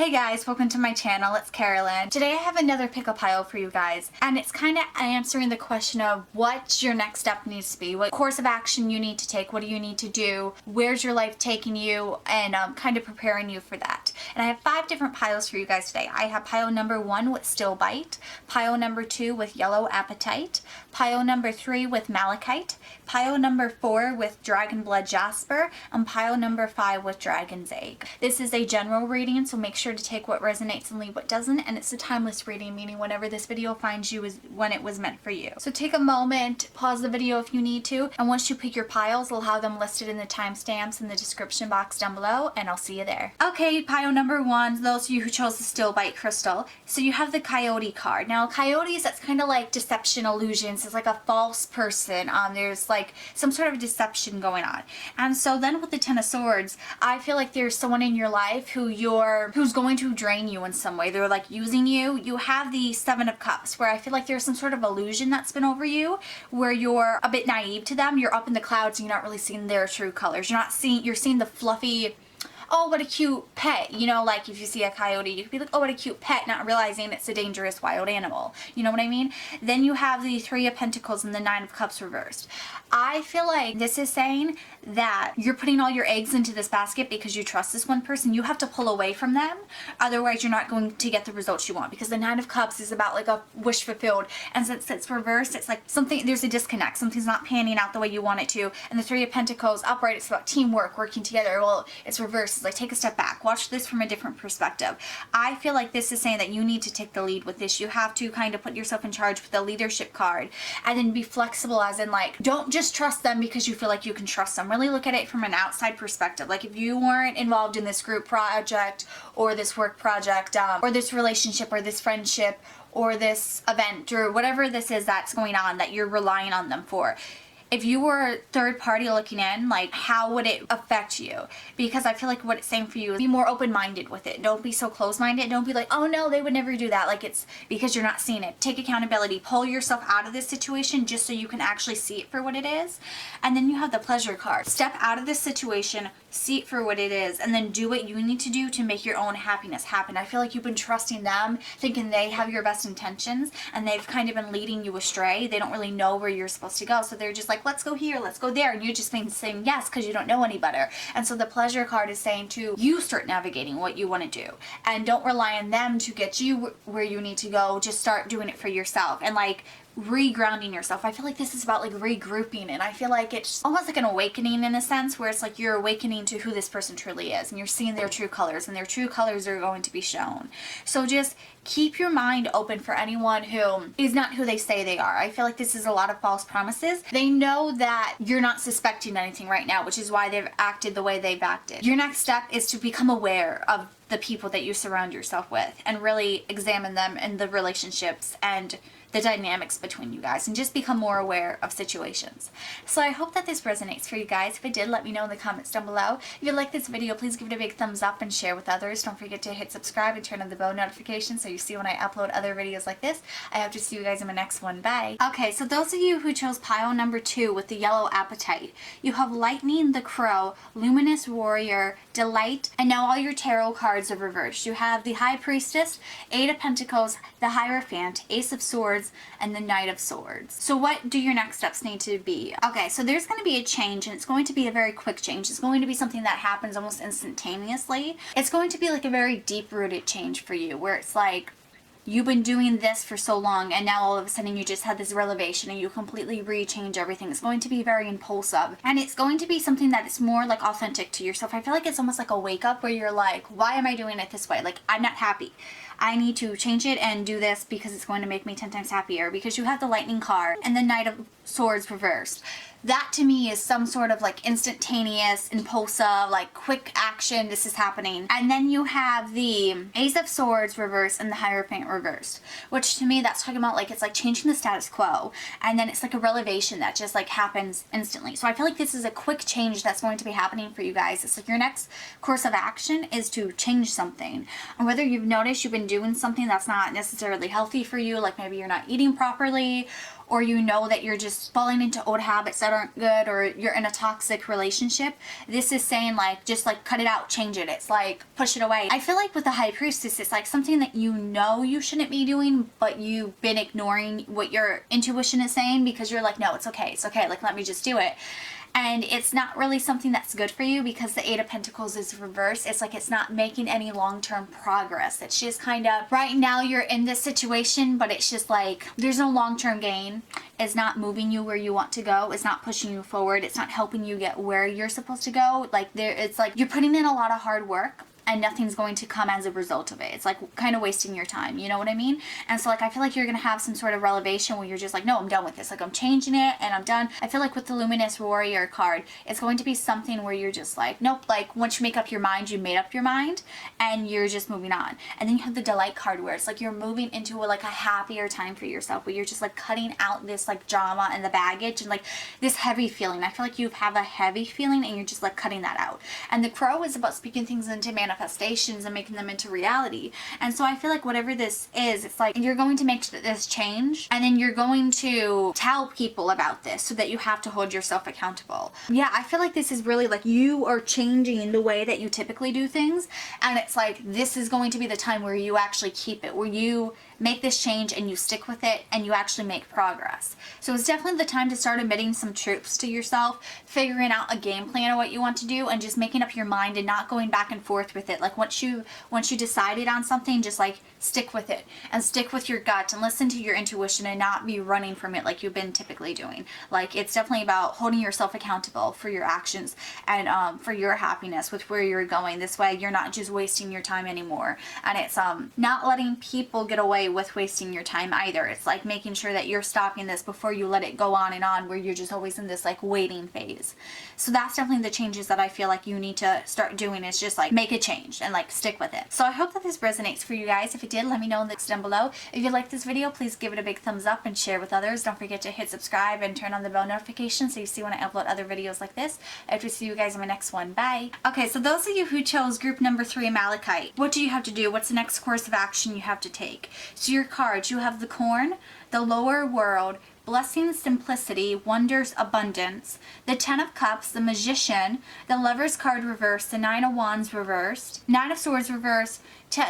Hey guys, welcome to my channel. It's Carolyn. Today I have another pickle pile for you guys, and it's kind of answering the question of what your next step needs to be, what course of action you need to take, what do you need to do, where's your life taking you, and kind of preparing you for that. And I have 5 different piles for you guys today. I have pile number 1 with Stillbite, pile number 2 with yellow apatite, pile number 3 with Malachite, pile number 4 with dragon blood jasper, and pile number 5 with dragon's egg. This is a general reading, so make sure to take what resonates and leave what doesn't, and it's a timeless reading, meaning whenever this video finds you is when it was meant for you. So take a moment, pause the video if you need to, and once you pick your piles, I'll have them listed in the timestamps in the description box down below, and I'll see you there. Okay, pile number 1, those of you who chose the Stillbite crystal. So you have the coyote card. Now coyotes, that's kind of like deception, illusions. It's like a false person. There's like some sort of deception going on. And so then with the 10 of swords, I feel like there's someone in your life who's going to drain you in some way. They're like using you. You have the 7 of cups, where I feel like there's some sort of illusion that's been over you, where you're a bit naive to them. You're up in the clouds and you're not really seeing their true colors. You're seeing the fluffy, oh, what a cute pet. You know, like if you see a coyote, you could be like, oh, what a cute pet, not realizing it's a dangerous wild animal. You know what I mean? Then you have the 3 of Pentacles and the 9 of Cups reversed. I feel like this is saying that you're putting all your eggs into this basket because you trust this one person. You have to pull away from them. Otherwise, you're not going to get the results you want, because the 9 of Cups is about like a wish fulfilled. And since it's reversed, it's like there's a disconnect. Something's not panning out the way you want it to. And the 3 of Pentacles upright, it's about teamwork, working together. Well, it's reversed. It's like, take a step back. Watch this from a different perspective. I feel like this is saying that you need to take the lead with this. You have to kind of put yourself in charge with the leadership card, and then be flexible, as in like, don't just trust them because you feel like you can trust them. Really look at it from an outside perspective. Like if you weren't involved in this group project or this work project or this relationship or this friendship or this event or whatever this is that's going on that you're relying on them for, if you were a third party looking in, like, how would it affect you? Because I feel like what it's saying for you is be more open-minded with it. Don't be so close-minded. Don't be like, oh no, they would never do that. Like, it's because you're not seeing it. Take accountability. Pull yourself out of this situation just so you can actually see it for what it is. And then you have the pleasure card. Step out of this situation, see it for what it is, and then do what you need to do to make your own happiness happen. I feel like you've been trusting them, thinking they have your best intentions, and they've kind of been leading you astray. They don't really know where you're supposed to go, so they're just like, let's go here, let's go there, and you've just been saying yes because you don't know any better. And so the pleasure card is saying to you, start navigating what you want to do, and don't rely on them to get you where you need to go. Just start doing it for yourself, and like re-grounding yourself. I feel like this is about like regrouping, and I feel like it's almost like an awakening in a sense, where it's like you're awakening to who this person truly is, and you're seeing their true colors, and their true colors are going to be shown. So just keep your mind open for anyone who is not who they say they are. I feel like this is a lot of false promises. They know that you're not suspecting anything right now, which is why they've acted the way they've acted. Your next step is to become aware of the people that you surround yourself with, and really examine them and the relationships and the dynamics between you guys, and just become more aware of situations. So I hope that this resonates for you guys. If it did, let me know in the comments down below. If you like this video, please give it a big thumbs up and share with others. Don't forget to hit subscribe and turn on the bell notification so you see when I upload other videos like this. I hope to see you guys in my next one. Bye. Okay, so those of you who chose pile number 2 with the yellow apatite, you have Lightning the Crow, Luminous Warrior, Delight, and now all your tarot cards are reversed. You have the High Priestess, 8 of Pentacles, the Hierophant, Ace of Swords, and the Knight of Swords. So what do your next steps need to be? Okay, so there's going to be a change, and it's going to be a very quick change. It's going to be something that happens almost instantaneously. It's going to be like a very deep-rooted change for you, where it's like you've been doing this for so long, and now all of a sudden you just had this revelation and you completely re-change everything. It's going to be very impulsive, and it's going to be something that is more like authentic to yourself. I feel like it's almost like a wake-up where you're like, why am I doing it this way? Like, I'm not happy. I need to change it and do this because it's going to make me 10 times happier. Because you have the Lightning card and the Knight of Swords reversed. That to me is some sort of like instantaneous, impulsive, like quick action. This is happening. And then you have the Ace of Swords reversed and the Hierophant reversed, which to me that's talking about like it's like changing the status quo, and then it's like a revelation that just like happens instantly. So I feel like this is a quick change that's going to be happening for you guys. It's like your next course of action is to change something, and whether you've noticed you've been doing something that's not necessarily healthy for you, like maybe you're not eating properly, or you know that you're just falling into old habits that aren't good, or you're in a toxic relationship, this is saying like, just like cut it out, change it. It's like push it away. I feel like with the High Priestess, it's like something that you know you shouldn't be doing, but you've been ignoring what your intuition is saying because you're like, no, it's okay, like let me just do it. And it's not really something that's good for you because the Eight of Pentacles is reversed. It's like it's not making any long-term progress. It's just kind of, right now you're in this situation, but it's just like there's no long-term gain. It's not moving you where you want to go. It's not pushing you forward. It's not helping you get where you're supposed to go. Like it's like you're putting in a lot of hard work and nothing's going to come as a result of it. It's like kind of wasting your time, you know what I mean? And so like I feel like you're gonna have some sort of revelation where you're just like, no, I'm done with this, like I'm changing it and I'm done. I feel like with the Luminous Warrior card, it's going to be something where you're just like, nope, like once you make up your mind, you made up your mind and you're just moving on. And then you have the Delight card where it's like you're moving into like a happier time for yourself, where you're just like cutting out this like drama and the baggage and like this heavy feeling. I feel like you have a heavy feeling and you're just like cutting that out. And the Crow is about speaking things into manifestations and making them into reality. And so I feel like whatever this is, it's like you're going to make this change and then you're going to tell people about this so that you have to hold yourself accountable. Yeah, I feel like this is really like you are changing the way that you typically do things, and it's like this is going to be the time where you actually keep it, where you make this change and you stick with it and you actually make progress. So it's definitely the time to start admitting some truths to yourself, figuring out a game plan of what you want to do, and just making up your mind and not going back and forth with it. Like once you decided on something, just like stick with it and stick with your gut and listen to your intuition and not be running from it like you've been typically doing. Like it's definitely about holding yourself accountable for your actions and for your happiness with where you're going. This way you're not just wasting your time anymore. And it's not letting people get away with wasting your time either. It's like making sure that you're stopping this before you let it go on and on, where you're just always in this like waiting phase. So that's definitely the changes that I feel like you need to start doing, is just like make a change and like stick with it. So I hope that this resonates for you guys. If it did, let me know in the comments down below. If you like this video, please give it a big thumbs up and share with others. Don't forget to hit subscribe and turn on the bell notification so you see when I upload other videos like this. I hope to see you guys in my next one. Bye. Okay, so those of you who chose group number 3, Malachite, what do you have to do? What's the next course of action you have to take? So your cards, you have the Corn, the Lower World, Blessings, Simplicity, Wonders, Abundance, the Ten of Cups, the Magician, the Lover's card reversed, the Nine of Wands reversed, Nine of Swords reversed,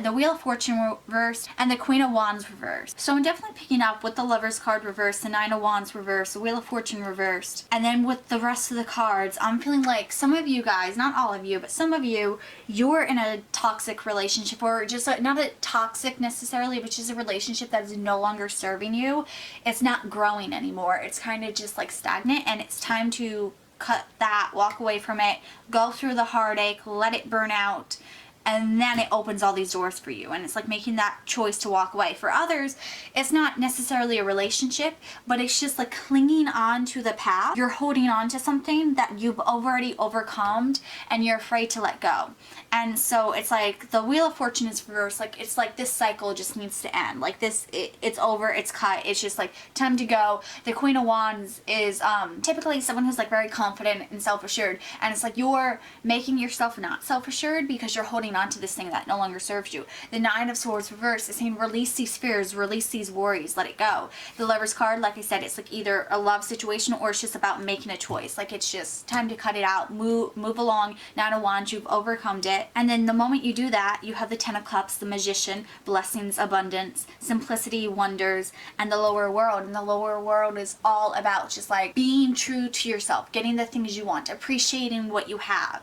the Wheel of Fortune reversed, and the Queen of Wands reversed. So I'm definitely picking up with the Lover's card reversed, the Nine of Wands reversed, the Wheel of Fortune reversed, and then with the rest of the cards, I'm feeling like some of you guys, not all of you, but some of you, you're in a toxic relationship, or just not a toxic necessarily, but just a relationship that is no longer serving you. It's not growing anymore. It's kind of just like stagnant, and it's time to cut that, walk away from it, go through the heartache, let it burn out, and then it opens all these doors for you. And it's like making that choice to walk away. For others, it's not necessarily a relationship, but it's just like clinging on to the past. You're holding on to something that you've already overcome and you're afraid to let go. And so it's like the Wheel of Fortune is reversed. Like it's like this cycle just needs to end. Like this, it's over, it's cut. It's just like time to go. The Queen of Wands is typically someone who's like very confident and self-assured. And it's like you're making yourself not self-assured because you're holding on to this thing that no longer serves you. The Nine of Swords reversed is saying release these fears, release these worries, let it go. The Lover's card, like I said, it's like either a love situation or it's just about making a choice. Like it's just time to cut it out, move along. Nine of Wands, you've overcome it. And then the moment you do that, you have the Ten of Cups, the Magician, Blessings, Abundance, Simplicity, Wonders, and the Lower World. And the Lower World is all about just like being true to yourself, getting the things you want, appreciating what you have.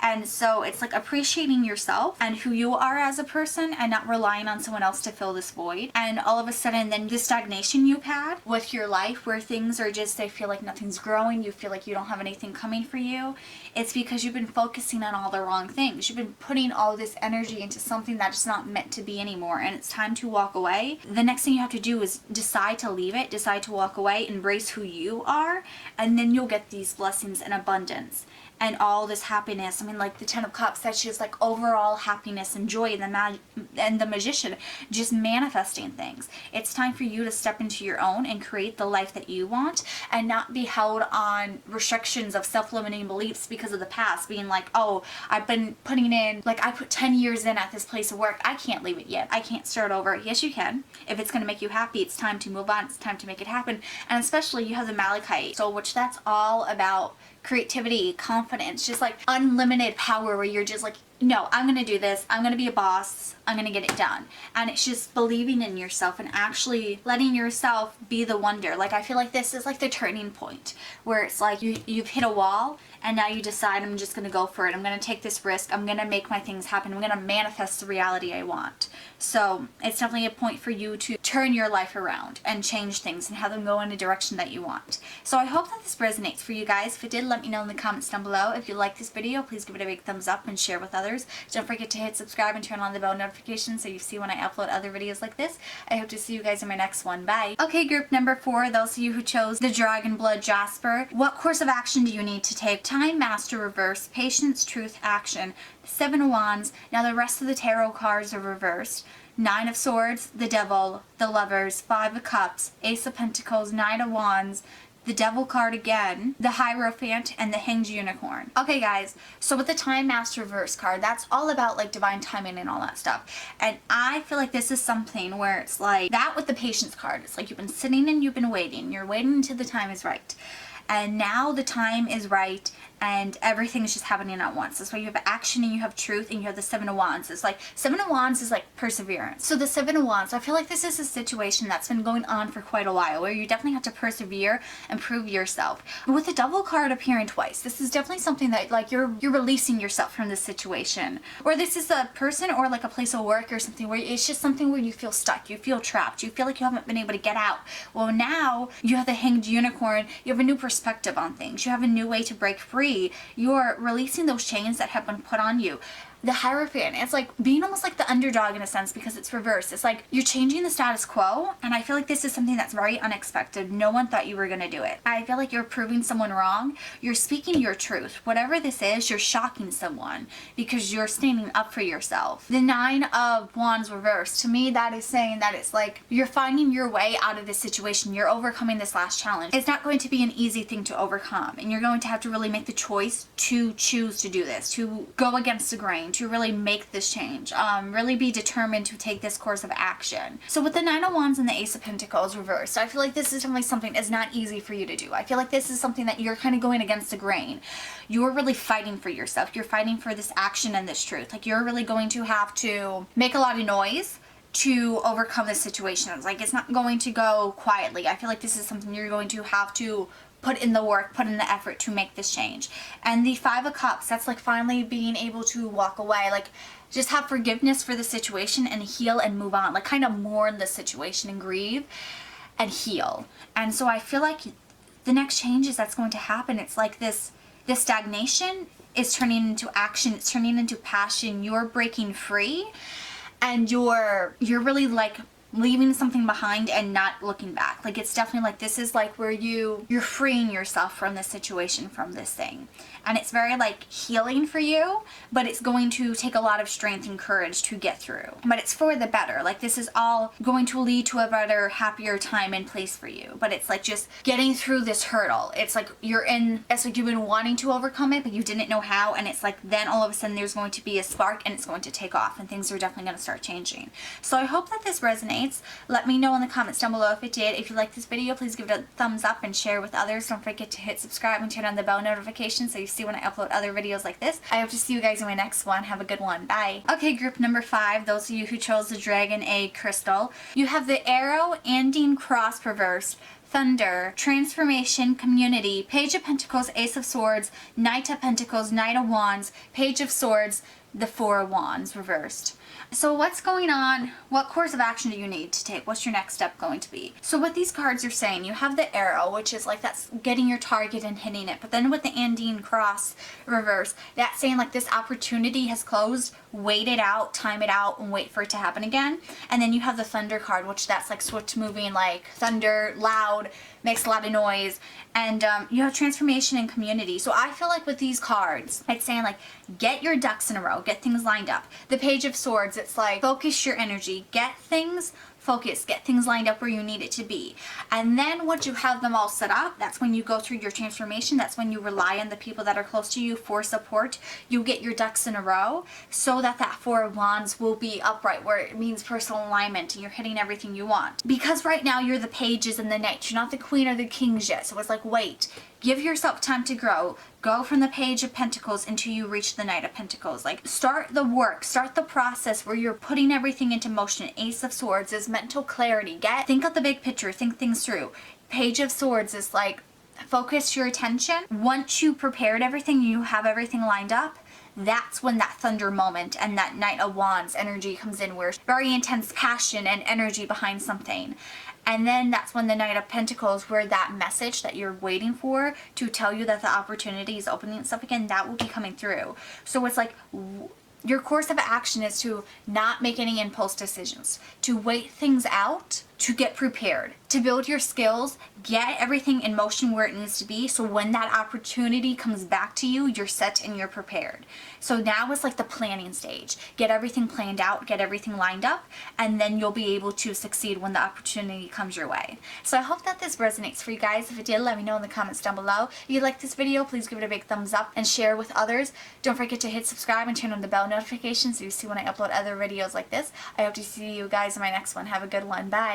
And so it's like appreciating yourself and who you are as a person and not relying on someone else to fill this void. And all of a sudden then the stagnation you've had with your life, where things are just, they feel like nothing's growing, you feel like you don't have anything coming for you, it's because you've been focusing on all the wrong things. You've been putting all this energy into something that's not meant to be anymore, and it's time to walk away. The next thing you have to do is decide to leave it, decide to walk away, embrace who you are, and then you'll get these blessings and abundance and all this happiness. I mean, like the Ten of Cups, that's just like overall happiness and joy. And the and the Magician, just manifesting things. It's time for you to step into your own and create the life that you want and not be held on restrictions of self-limiting beliefs because of the past, being like, oh, I've been putting in, like, I put 10 years in at this place of work, I can't leave it yet, I can't start over. Yes, you can. If it's going to make you happy, it's time to move on, it's time to make it happen. And especially you have the Malachite, so which that's all about creativity, confidence, just like unlimited power, where you're just like, no, I'm gonna do this, I'm gonna be a boss, I'm gonna get it done. And it's just believing in yourself and actually letting yourself be the wonder. Like, I feel like this is like the turning point where it's like you've hit a wall and now you decide, I'm just gonna go for it, I'm gonna take this risk, I'm gonna make my things happen, I'm gonna manifest the reality I want. So it's definitely a point for you to turn your life around and change things and have them go in a direction that you want. So I hope that this resonates for you guys. If it did, let me know in the comments down below. If you like this video, please give it a big thumbs up and share with others. Don't forget to hit subscribe and turn on the bell notification so you see when I upload other videos like this. I hope to see you guys in my next one. Bye. Okay, group number 4, those of you who chose the Dragon Blood Jasper. What course of action do you need to take? Time, Master, Reverse, Patience, Truth, Action, 7 of Wands. Now the rest of the tarot cards are reversed. 9 of Swords, the Devil, the Lovers, 5 of Cups, Ace of Pentacles, 9 of Wands, the Devil card again, the Hierophant, and the Hanged Unicorn. Okay guys, so with the Time Master Reverse card, that's all about like divine timing and all that stuff. And I feel like this is something where it's like that with the Patience card. It's like you've been sitting and you've been waiting. You're waiting until the time is right. And now the time is right and everything is just happening at once. That's why you have action and you have truth and you have the 7 of Wands. It's like 7 of Wands is like perseverance. So the 7 of Wands, I feel like this is a situation that's been going on for quite a while where you definitely have to persevere and prove yourself. But with the Devil card appearing twice, this is definitely something that like you're releasing yourself from this situation. Or this is a person or like a place of work or something where it's just something where you feel stuck, you feel trapped, you feel like you haven't been able to get out. Well, now you have the Hanged Unicorn, you have a new perspective on things, you have a new way to break free. You're releasing those chains that have been put on you. The Hierophant, it's like being almost like the underdog in a sense because it's reversed. It's like you're changing the status quo, and I feel like this is something that's very unexpected. No one thought you were going to do it. I feel like you're proving someone wrong. You're speaking your truth. Whatever this is, you're shocking someone because you're standing up for yourself. The 9 of Wands reversed, to me that is saying that it's like you're finding your way out of this situation. You're overcoming this last challenge. It's not going to be an easy thing to overcome, and you're going to have to really make the choice to choose to do this, to go against the grain, to really make this change, really be determined to take this course of action. So with the 9 of Wands and the Ace of Pentacles reversed, I feel like this is definitely something that's not easy for you to do. I feel like this is something that you're kind of going against the grain. You're really fighting for yourself. You're fighting for this action and this truth. Like you're really going to have to make a lot of noise to overcome this situation. It's like it's not going to go quietly. I feel like this is something you're going to have to put in the work, put in the effort to make this change. And the 5 of Cups, that's like finally being able to walk away, like just have forgiveness for the situation and heal and move on, like kind of mourn the situation and grieve and heal. And so I feel like the next changes that's going to happen, it's like this stagnation is turning into action, it's turning into passion. You're breaking free and you're really like leaving something behind and not looking back. Like it's definitely like this is like where you're freeing yourself from this situation, from this thing. And it's very like healing for you, but it's going to take a lot of strength and courage to get through. But it's for the better. Like this is all going to lead to a better, happier time and place for you. But it's like just getting through this hurdle. It's like it's like you've been wanting to overcome it, but you didn't know how. And it's like then all of a sudden there's going to be a spark and it's going to take off and things are definitely going to start changing. So I hope that this resonates. Let me know in the comments down below if it did. If you like this video, please give it a thumbs up and share with others. Don't forget to hit subscribe and turn on the bell notification so you see when I upload other videos like this. I hope to see you guys in my next one. Have a good one. Bye. Okay, group number 5, those of you who chose the Dragon Egg Crystal. You have the Arrow, Ending Cross reversed, Thunder, Transformation, Community, Page of Pentacles, Ace of Swords, Knight of Pentacles, Knight of Wands, Page of Swords, the 4 of Wands reversed. So what's going on? What course of action do you need to take? What's your next step going to be? So what these cards are saying, you have the Arrow, which is like that's getting your target and hitting it. But then with the Ending Cross reverse, that's saying like this opportunity has closed, wait it out, time it out, and wait for it to happen again. And then you have the Thunder card, which that's like swift moving, like thunder, loud, makes a lot of noise. And you have Transformation and Community. So I feel like with these cards, it's saying like get your ducks in a row, get things lined up. The Page of Swords, Swords, it's like focus your energy, get things focused, get things lined up where you need it to be. And then once you have them all set up, that's when you go through your transformation. That's when you rely on the people that are close to you for support. You get your ducks in a row so that that Four of Wands will be upright, where it means personal alignment and you're hitting everything you want. Because right now you're the pages and the knights, you're not the queen or the kings yet. So it's like, wait, give yourself time to grow. Go from the Page of Pentacles until you reach the Knight of Pentacles. Like, start the work, start the process where you're putting everything into motion. Ace of Swords is mental clarity. Think of the big picture, think things through. Page of Swords is like, focus your attention. Once you prepared everything, you have everything lined up, that's when that thunder moment and that Knight of Wands energy comes in, where very intense passion and energy behind something. And then that's when the Knight of Pentacles, where that message that you're waiting for to tell you that the opportunity is opening itself again, that will be coming through. So it's like, your course of action is to not make any impulse decisions, to wait things out, to get prepared, to build your skills, get everything in motion where it needs to be, so when that opportunity comes back to you, you're set and you're prepared. So now is like the planning stage. Get everything planned out, get everything lined up, and then you'll be able to succeed when the opportunity comes your way. So I hope that this resonates for you guys. If it did, let me know in the comments down below. If you like this video, please give it a big thumbs up and share with others. Don't forget to hit subscribe and turn on the bell notifications so you see when I upload other videos like this. I hope to see you guys in my next one. Have a good one. Bye.